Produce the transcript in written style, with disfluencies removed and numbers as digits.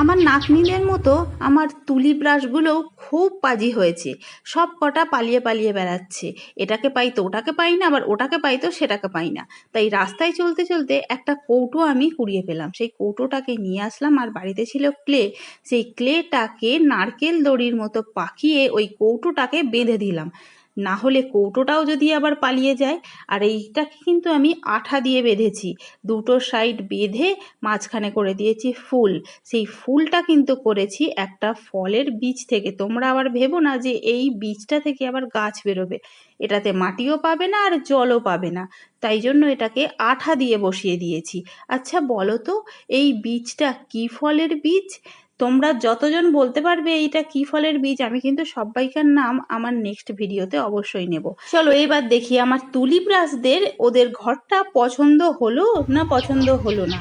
আমার নাতনিদের মতো আমার তুলি ব্রাশগুলোও খুব পাজি হয়েছে, সব কটা পালিয়ে পালিয়ে বেড়াচ্ছে, এটাকে পাই তো ওটাকে পাই না, আবার ওটাকে পাই তো সেটাকে পাই না। তাই রাস্তায় চলতে চলতে একটা কৌটো আমি কুড়িয়ে পেলাম, সেই কৌটোটাকে নিয়ে আসলাম, আর বাড়িতে ছিল ক্লে। সেই ক্লেটাকে নারকেল দড়ির মতো পাকিয়ে ওই কৌটোটাকে বেঁধে দিলাম, না হলে কৌটোটাও যদি আবার পালিয়ে যায়। আর এইটাকে কিন্তু আমি আঠা দিয়ে বেঁধেছি, দুটো সাইড বেঁধে মাঝখানে করে দিয়েছি ফুল। সেই ফুলটা কিন্তু করেছি একটা ফলের বীজ থেকে। তোমরা আবার ভেবো না যে এই বীজটা থেকে আবার গাছ বেরোবে, এটাতে মাটিও পাবে না আর জলও পাবে না, তাই জন্য এটাকে আঠা দিয়ে বসিয়ে দিয়েছি। আচ্ছা বলো তো, এই বীজটা কি ফলের বীজ? তোমরা যতজন বলতে পারবে এইটা কি ফলের বীজ, আমি কিন্তু সবাইকার নাম আমার নেক্সট ভিডিওতে অবশ্যই নেব। চলো এবার দেখি আমার তুলি ব্রাশদের ওদের ঘরটা পছন্দ হলো না পছন্দ হলো না।